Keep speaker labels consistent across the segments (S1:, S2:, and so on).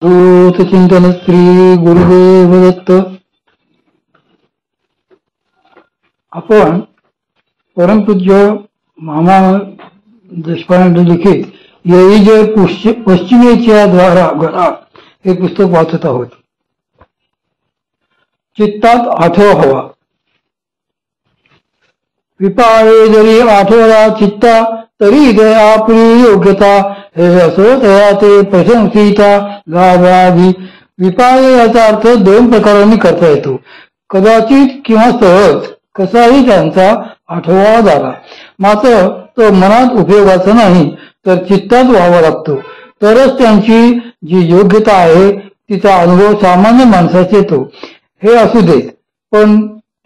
S1: चिंतन श्री गुरुदेव दत्त. आपण परमपूज्य मामा देशपांडे लिखित येई जे पश्चिमेच्या घरात हे पुस्तक वाचत आहोत. चित्तात आठवा हवा. विपाळे जरी आठवला चित्ता तरी दया आपली योग्यता हे असो दया ते प्रशंसिता गावावी. विपाळे याचा अर्थ दोन प्रकारांनी करता येतो. कदाचित किंवा सहज कसाही त्यांचा आठवा झाला मात्र तो मनात उपयोगाचा नाही तर चित्तात व्हावा लागतो तरच त्यांची जी योग्यता आहे तिचा अनुभव सामान्य माणसास येतो. हे असू देत पण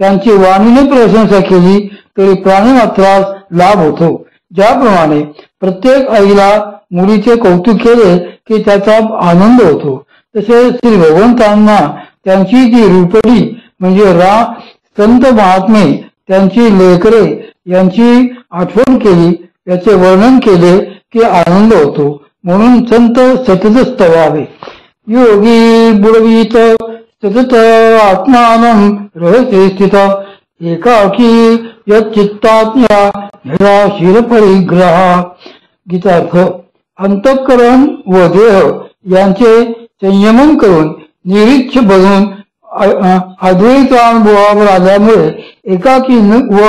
S1: त्यांची वाणीने प्रशंसा केली तरी प्राणीमात्रास लाभ होतो. ज्याप्रमाणे प्रत्येक आईला मुलीचे कौतुक केले की त्याचा आनंद होतो तसे श्री भगवंतांना त्यांची जी रूपडी म्हणजे संत महात्मे त्यांची लेकरे यांची आठवण केली याचे वर्णन केले की आनंद होतो. म्हणून संत सतत स्तवावे. योगी बुडवीत सतत आत्मानं रहस्य स्थित एकाकी यच्चित्तात्म्या निराशीर परिग्रह. गीतार्थ. अंतःकरण व देह यांचे संयमन करून निरीच्छ बनून अद्वैत अनुभवावर आल्यामुळे एकाकी व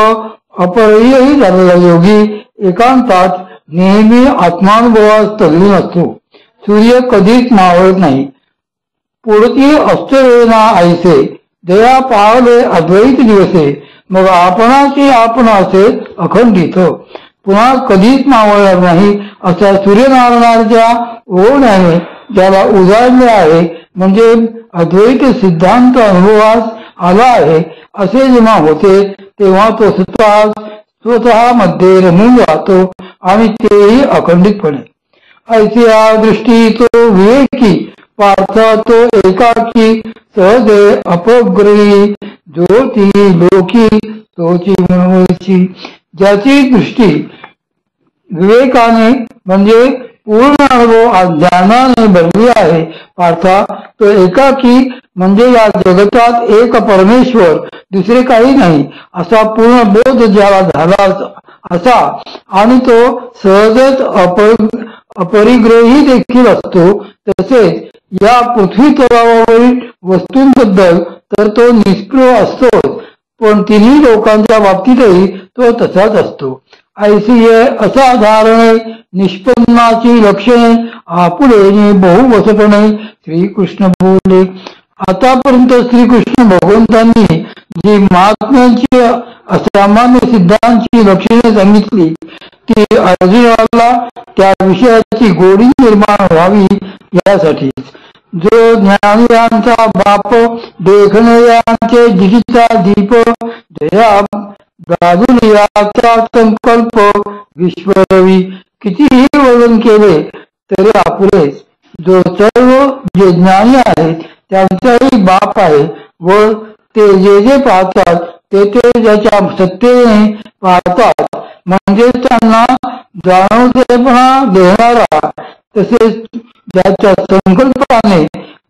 S1: अपरियही झालेला योगी एकांतात नेहमी आत्मानुभवास तल्लीन असतो. सूर्य कधीच मावळत नाही. पुढती अष्टवेना आईसे दया पावले अद्वैत दिवसे मग आपणाची आपण असे अखंडित. पुन्हा कधीच मावळणार नाही अशा सूर्यनारायणाच्या ओढ्याने ज्याला उजाडले आहे म्हणजे अद्वैत सिद्धांत अनुभवास आला आहे असे जेव्हा होते तेव्हा तो स्वतः मध्ये रमून राहतो आणि तेही अखंडितपणे. ऐतिहा दृष्टी तो विवेकी पार्था तो एकाकी सहजे अपग्रही ज्योती लोकी तोची मनोची. ज्याची दृष्टी विवेकाने म्हणजे पूर्ण अनुभव ज्ञानाने भरली आहे पार्था तो एकाकी म्हणजे या जगतात एक परमेश्वर दुसरे काही नाही असा पूर्ण बोध ज्याला झाला असा आणि तो सहजच अपरिग्रही देखील असतो. तसेच या पृथ्वी तलावावरील वस्तूंबद्दल तर तो निष्प्रिय असतो पण तिन्ही लोकांच्या बाबतीतही तो तसाच असतो. ऐसी असाधारणे निष्पन्नाची लक्षणे आपुलेने बहुवसपणे श्रीकृष्ण बोलले. आतापर्यंत श्रीकृष्ण भगवंतांनी जी महात्म्यांची असामान्य सिद्धांची लक्षणे सांगितली ती अर्जुनाला त्या विषयाची गोडी निर्माण व्हावी यासाठी. जो ज्ञानियांचा बाप देखणयांचे दिशीचा दीप जया दादुलियाचा संकल्प विश्वरवी. कितीही वर्णन केले तरी अपुरेच. जो सर्व जे ज्ञानी आहेत त्यांचाही बाप आहे व ते जे पाहतात ते ज्याच्या सत्तेने पाहतात म्हणजे त्यांना जाणवतेपणा देणारा तसेच ज्याच्या संकल्पाने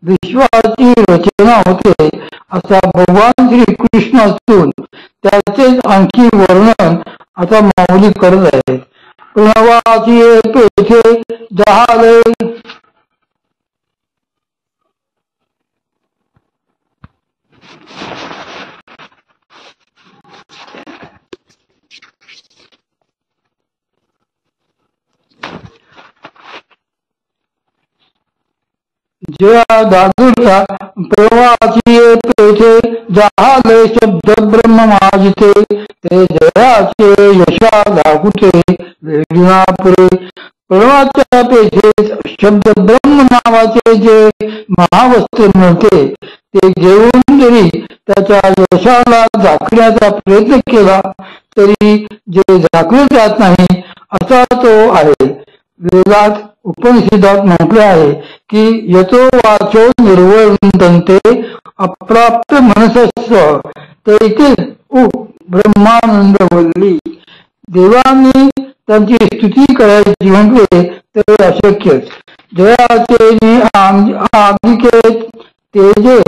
S1: विश्वाची रचना होते असा भगवान श्रीकृष्ण असून त्याचेच आणखी वर्णन आता माऊली करत आहेत. प्रणवाची पेठे जहाले जया दादुल्या प्रणवाची पेठे जहाले शब्द ब्रह्म माजिते ते जयाचे यशा लागुते वेदिनापुरे. प्रणवाच्या पेठेत शब्द ब्रह्म नावाचे जे महावस्त्र मिळते ते घेऊन जरी त्याच्या यशाला झाकण्याचा प्रयत्न केला तरी जे झाकले जात नाही असा तो आहे. वेदात उपनिषदात म्हटले आहे की यतो वाचो निर्वर्तन्ते अप्राप्त मनसस्व तैते ब्रह्मानंद वल्ली. देवांनी त्यांची स्तुती करायची म्हटले तर अशक्यच. जयाचे आदिके तेजे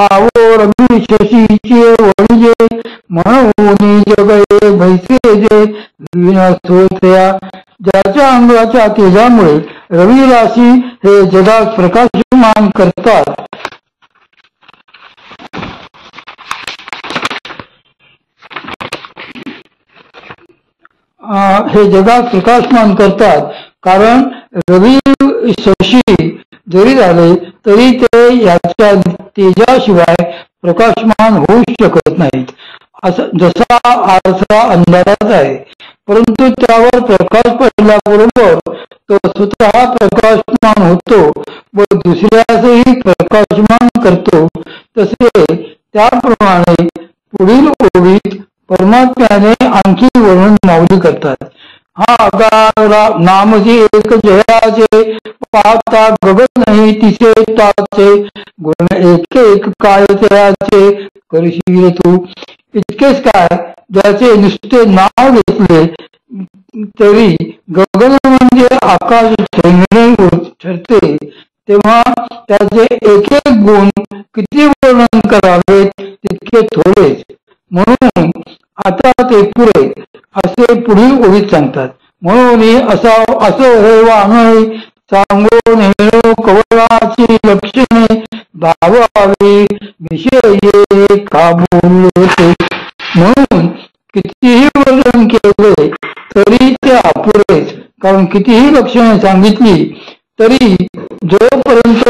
S1: आवो रवी शशीचे वणजे म्हणून जगये भैसे जे सोया. ज्याच्या अंगाच्या तेजामुळे रवी राशी हे जगात प्रकाशमान करतात, हे जगात प्रकाशमान करतात. कारण रवी शशी जरी झाले तरी ते याच्या तेजाशिवाय प्रकाशमान होऊ शकत नाहीत. जसा आरसा अंधारात आहे, परंतु त्यावर प्रकाश पडल्याबरोबर तो स्वतः प्रकाशमान होतो व दुसऱ्यासही प्रकाशमान करतो. तसे त्याप्रमाणे पुढील ओळीत परमात्म्याने आणखी वर्णन माऊली करतात. हा अगार नामजी एक जयाचे पाहता गगन नाही तिचे ताचे गुण एक एक काय तयाचे करशील तू. इतकेच काय, ज्याचे नुसते नाव घेतले तरी गगन म्हणजे आकाश ठरते, तेव्हा त्याचे एक एक गुण किती वर्णन करावे तितके थोडेच. म्हणून आता ते पुरे असे पुढील ओळीत सांगतात. म्हणून असो हे वाहन सांगो नेणो कवळाची लक्षणे भावावी विषय का बोलते. म्हणून कितीही वर्णन केले तरी ते अपुरेच. कारण कितीही लक्षणे सांगितली तरी जोपर्यंत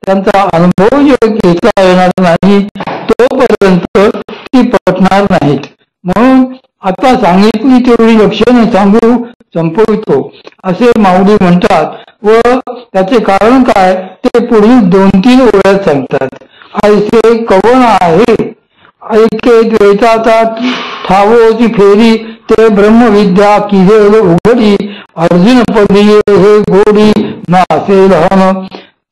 S1: त्यांचा अनुभव घेता येणार नाही तोपर्यंत ती पटणार नाहीत. म्हणून आता सांगितली तेवढी लक्षणे सांगू संपवितो असे माऊली म्हणतात व त्याचे कारण काय ते पुढील 2-3 ओळ्यात सांगतात. ऐसे कवन आहे ऐके द्वैताचा ठावोची फेरी ते ब्रह्मविद्या किजे उघडी अर्जुन पदी हे गोडी नासे लहान.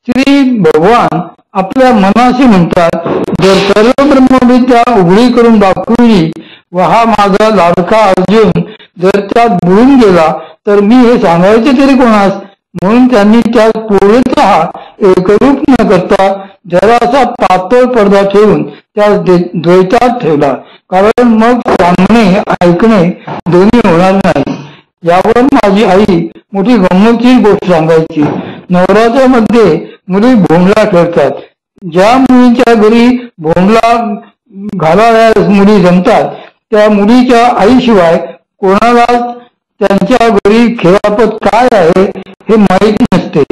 S1: श्री भगवान आपल्या मनाशी म्हणतात, जर सर्व ब्रह्मविद्या उघडी करून दाखवली व हा माझा लाडका अर्जुन जर त्यात बुडून गेला तर मी हे सांगायचे तरी कोणास. म्हणून त्यांनी त्यात पूर्णतः एकरूप न करता जरासा पातळ पडदा ठेवून त्या द्वैतात ठेवला. कारण मग सांगणे ऐकणे दोन्ही होणार नाही. यावर माझी आई मोठी गंमतीची गोष्ट सांगायची. नवरात्रामध्ये मुली भोंगला खेळतात. ज्या मुलींच्या घरी भोंगला घालायला मुली जमतात त्या मुलीच्या आईशिवाय कोणाला त्यांच्या घरी खेळापत काय आहे हे माहीत नसते.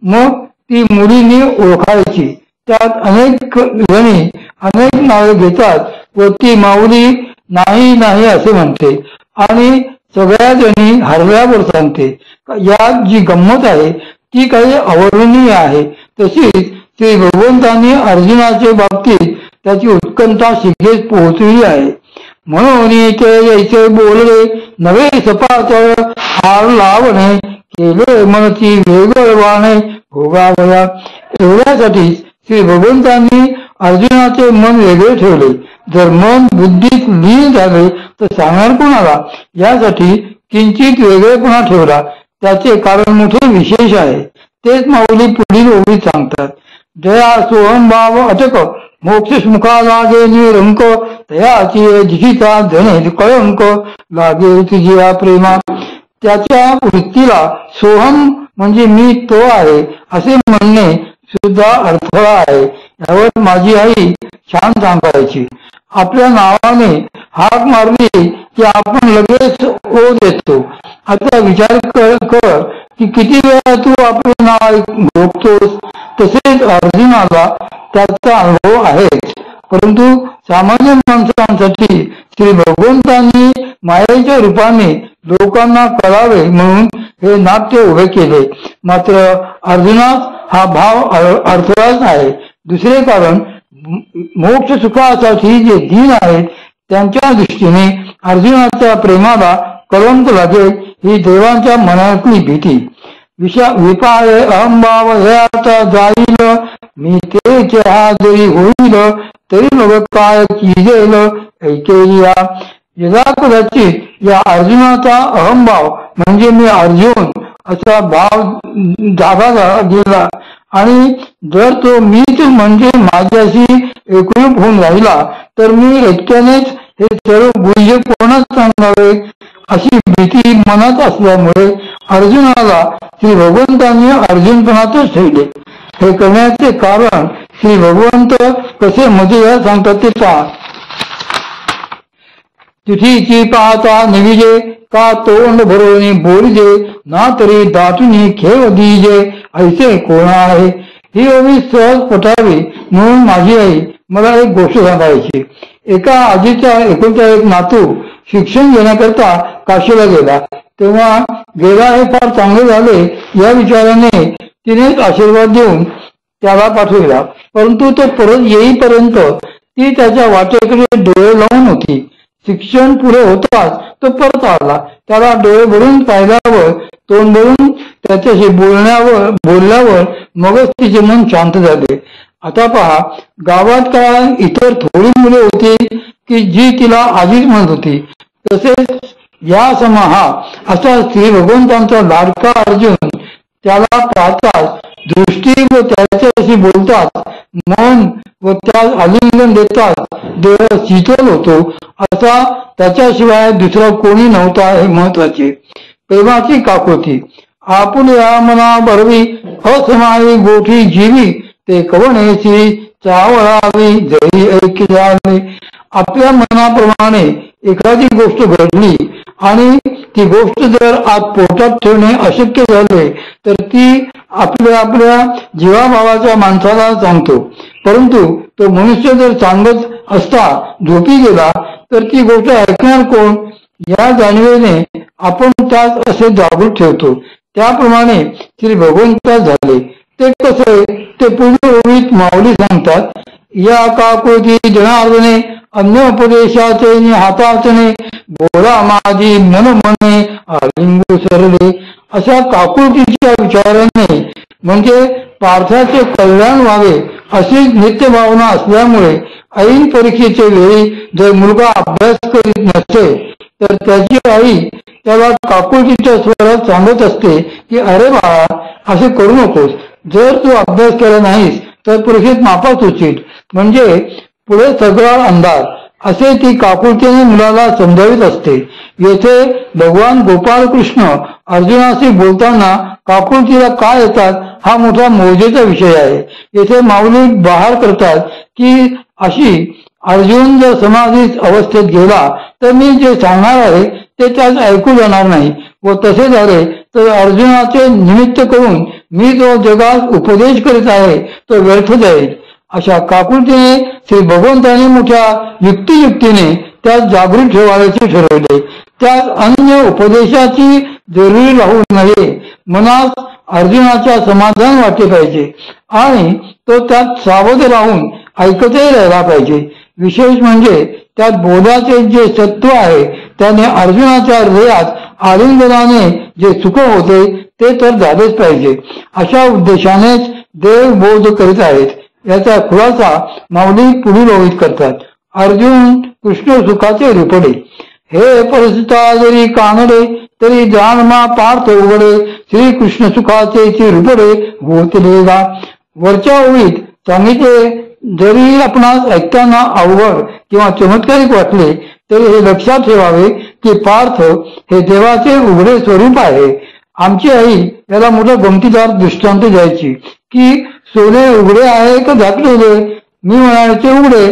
S1: मग ती मुलीने ओळखायची. त्यात अनेक जणी अनेक नावे घेतात व ती माऊली नाही नाही असे म्हणते आणि सगळ्या जणी हरल्यावर सांगते. यात जी गंमत आहे ती काही अवर्णनीय आहे. तशीच श्री भगवंतांनी अर्जुनाच्या बाबतीत त्याची उत्कंठा शिगेस पोहोचली आहे. म्हणून ते यायचे बोलले नवे सपातळ हार लावणे केले मनची वेगळवाणे भोगावया. एवढ्यासाठी श्री भगवंतांनी अर्जुनाचे मन वेगळे ठेवले. जर मन बुद्धीत लीन झाले तर सांगणार कोणाला. यासाठी किंचित वेगळेपणा ठेवला. त्याचे कारण मोठे विशेष आहे. तेच माऊली पुढील ओळीत सांगतात. जया सोहमभाव अटक मोक्ष मुखा लागे निरंक तयाची जिहिता धने कळंक लागे तुझ्या प्रेमा. त्याच्या वृत्तीला सोहम म्हणजे मी तो आहे असे म्हणणे सुद्धा अडथळा आहे. यावर माझी आई छान सांगायची. आपल्या नावाने हाक मारली की आपण लगेच ओ देतो. आता विचार कर की किती वेळा तू आपले नाव झोपतोस. तसेच अर्जुनाला त्याचा अनुभव आहे. परंतु सामान्य माणसांसाठी श्री भगवंतांनी मायेच्या रूपाने लोकांना कळावे म्हणून हे नाट्य उभे केले. मात्र अर्जुनास हा भाव अडथळाच आहे. दुसरे कारण मोक्ष सुखासाठी जे दीन आहेत त्यांच्या दृष्टीने अर्जुनाच्या प्रेमाला कलंक लागेल ही देवांच्या मनातली भीती. विपाय अहंभाव हे आता जाईल मी तेच हा जरी होईल तरी मग काय किजेल ऐकेया. यदा कदाचित या अर्जुनाचा अहंभाव म्हणजे मी अर्जुन असा भाव जागा गेला आणि जर तो मीच म्हणजे माझ्याशी एकरूप होऊन राहिला तर मी एकट्यानेच हे सर्व गुह्य कोणाच सांगावे अशी भीती मनात असल्यामुळे अर्जुनाला श्री भगवंतांनी अर्जुनपणातच ठेवले. हे करण्याचे कारण श्री भगवंत कसे मध्ये सांगतात ते पहा. तिथीची पाहता निविजे का तोंड भरवणे बोलिजे ना तरी दाटुनी खेळ दीजे ऐसे कोण आहे. ही ओवी सहज पटावी म्हणून माझी आई मला एक गोष्ट सांगायची. एका आजीचा एकुलता एक नातू शिक्षण घेण्याकरता काशीला गेला. तेव्हा गेला हे फार चांगले झाले या विचाराने तिनेच आशीर्वाद देऊन त्याला पाठविला. परंतु तो परत येईपर्यंत ती त्याच्या वाटेकडे डोळे लावून होती. शिक्षण पुढे होताच तो परत आला. त्याला डोळे भरून पाहिल्यावर तोंड भरून त्याच्याशी बोलल्यावर मगच तिचे मन शांत झाले. आता पहा, गावात का इतर थोडी मुले होती की जी तिला आजीच म्हणत होती. तसेच या समाहा असा श्री भगवंतांचा लाडका अर्जुन त्याला पाहताच दृष्टी व त्याच्याशी बोलतात मन व त्यास आलिंगन देतात देह शीतल होतो. असा त्याच्याशिवाय दुसरा कोणी नव्हता हे महत्वाचे. प्रेमाची काकुती आपुल्या मना भरवी असमाई गोठी जीवी ते कवणेची चावळावी जरी ऐकी झाले. आपल्या मनाप्रमाणे एखादी गोष्ट घडली आणि ती गोष्ट जर आत पोटात ठेवणे अशक्य झाले तर ती आपल्या जीवाभावाच्या माणसाला सांगतो. परंतु तो मनुष्य जर सांगत असता झोपी गेला तर ती गोष्ट ऐकणार कोण. या जाणीवेने आपण त्यास असे जागृत ठेवतो. त्याप्रमाणे श्री भगवंता झाले. ते कसे ते पुढे ओळीत माऊली सांगतात. या काकुळती जनार्दने अन्य उपदेशाचे हाताचणे बोला माझी मन मने आलिंगू सरले. अशा काकुळतीच्या विचाराने म्हणजे पार्थाचे कल्याण व्हावे अशी नित्य भावना असल्यामुळे ऐन परीक्षेच्या वेळी जर मुलगा अभ्यास करीत नसते तर त्याची आई त्याला काकुळतीच्या स्वरात सांगत असते की अरे बाळा असे करू नकोस. जर तू अभ्यास केला नाहीस तर परीक्षेत नापास होशील म्हणजे पुढे सगळा अंधार असे ती काकुळतीने मुलाला समजावित असते. येथे भगवान गोपाळ कृष्ण अर्जुनाशी बोलताना काकुळतीला काय येतात हा मोठा मौजेचा विषय आहे. येथे माऊली बहार करतात की अशी अर्जुन जर समाधीत अवस्थेत गेला तर मी जे सांगणार आहे ते त्यास ऐकू जाणार नाही व तसे झाले तर अर्जुनाचे निमित्त करून मी जो जगात उपदेश करीत आहे तो व्यर्थ जाईल. अशा काकुळतीने श्री भगवंतांनी मोठ्या युक्तियुक्तीने त्यास जागृत ठेवायचे ठरवले. त्यास अन्य उपदेशाची जरुरी राहू नये. मनात अर्जुनाच्या समाधान वाटले पाहिजे आणि तो त्यात सावध राहून ऐकतही राहिला पाहिजे. विशेष म्हणजे त्यात बोधाचे जे सत्व आहे त्याने अर्जुनाच्या हृदयात आलिंगनाने जे सुख होते ते तर झालेच पाहिजे. अशा उद्देशानेच देव बोध करीत आहेत. याचा खुलासा माऊली पुढील ओळीत करतात. अर्जुन कृष्ण सुखाचे रिपडे हे परिस्थिता जरी कानडे तरी जानमा पार्थ उघडे श्री कृष्ण सुखाचे रिपडे होतले गा. वरच्या ओळीत सांगितले जरी आपणास ऐकताना अवघड किंवा चमत्कारिक वाटले तरी हे लक्षात ठेवावे की पार्थ हे देवाचे उघडे स्वरूप आहे. आमची आई याला मोठा गमतीदार दृष्टांत द्यायची की सोने उघडे आहे का झाकलेले. मी म्हणायचे उघडे.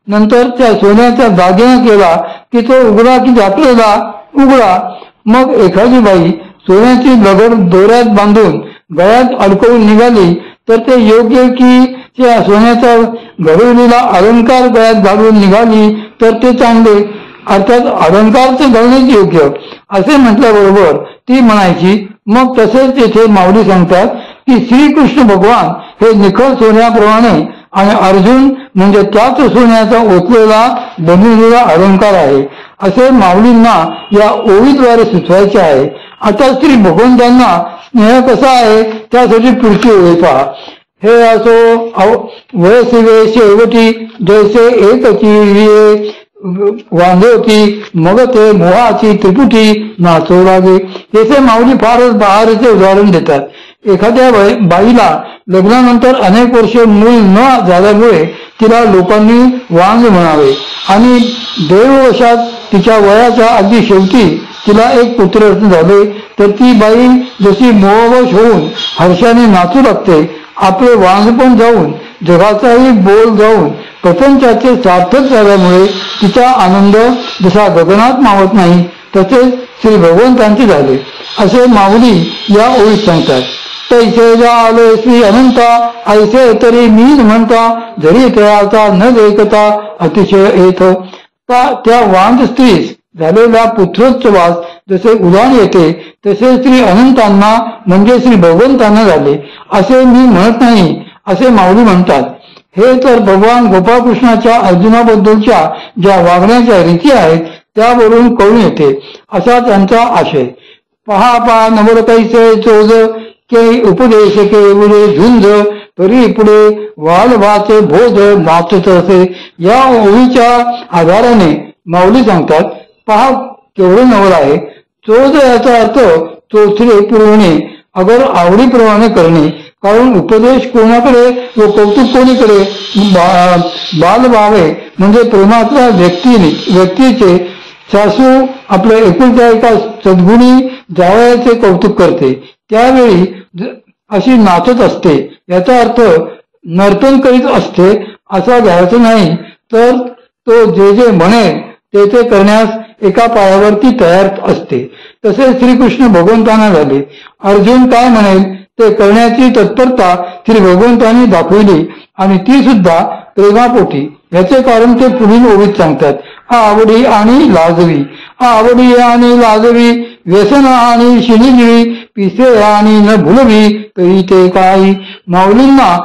S1: नंतर त्या सोन्याचा दागिना केला की तो उघडा की झाकलेला उघडा. मग एखादी बाई सोन्याची लगड दोऱ्यात बांधून गळ्यात अडकवून निघाली तर ते योग्य की त्या सोन्याचा घडवलेला अलंकार गळ्यात घालून निघाली तर ते चांगले. अर्थात अलंकारच घालणेच योग्य असे म्हटल्याबरोबर ती म्हणायची. मग तसेच येथे माऊली सांगतात की श्रीकृष्ण भगवान हे निखळ सोन्याप्रमाणे आणि अर्जुन म्हणजे त्याच सोन्याचा ओतलेला बनवलेला अलंकार आहे असे माऊलींना या ओळीद्वारे सुचवायचे आहे. आता श्री भगवंतांना स्नेह कसा आहे त्यासाठी पुढची ओळी पहा. हे असो वयसिवे शेवटी जैसे एकची वांधे होती मग ते मोहाची त्रिपुटी नाचू लागे. येथे माऊली फारच बहाराचे उदाहरण देतात. एखाद्या बाईला लग्नानंतर अनेक वर्षे मूल न झाल्यामुळे तिला लोकांनी वांग म्हणावे आणि दैववशात तिच्या वयाच्या अगदी शेवटी तिला एक पुत्ररत्न झाले तर ती बाई जशी मोहवश होऊन हर्षाने नाचू लागते. आपले वांग पण जाऊन जगाचाही बोल जाऊन प्रपंचाचे सार्थक झाल्यामुळे तिचा आनंद जसा गगनात मावत नाही तसेच श्री भगवंतांचे झाले असे माऊली या ओळीत सांगतात. तैसे झाले श्री अनंता ऐसे तरी मीन म्हणता जरी तयाचा न देखता अतिशय येत. त्या वांग स्त्रीस झालेल्या पुत्रोत्सवास जसे उदाहरण येते तसे श्री अनंतांना म्हणजे श्री भगवंतांना झाले असे मी म्हणत नाही असे माऊली म्हणतात. हे तर भगवान गोपाळकृष्णाच्या अर्जुनाबद्दलच्या ज्या वागण्याच्या रीती आहेत त्यावरून कळून येते असा त्यांचा आशय. पहा नवर कैसे चोज के उपदेश केवढे झुंज तरी पुढे वालवाचे बोध नाचत असे. या ओळीच्या आधाराने माऊली सांगतात पहा केवढे नवल आहे. चोज याचा अर्थ चोचले पुरवणे अगर आवडीप्रमाणे करणे. कारण उपदेश कोणाकडे व कौतुक कोणीकडे. बाल व्हावे म्हणजे प्रेमातल्या व्यक्तीचे सासू आपल्या एकुलत्या एका सद्गुणी जावयाचे कौतुक करते त्यावेळी अशी नाचत असते. याचा अर्थ नर्तन करीत असते असा घ्यायचा नाही तर तो जे म्हणेल ते करण्यास एका पायावरती तयार असते. तसेच श्रीकृष्ण भगवंतांना झाले. अर्जुन काय म्हणेल ते करण्याची तत्परता श्री भगवंतांनी दाखविली आणि ती सुद्धा प्रेमापोटी. याचे कारण ते पुढील ओळीत सांगतात. आवडी आणि लाजवी आवडी आणि लाजवी व्यसन आणि शिनिगिरी पिसे आणि न भुलवी तरी ते काही. माऊलींना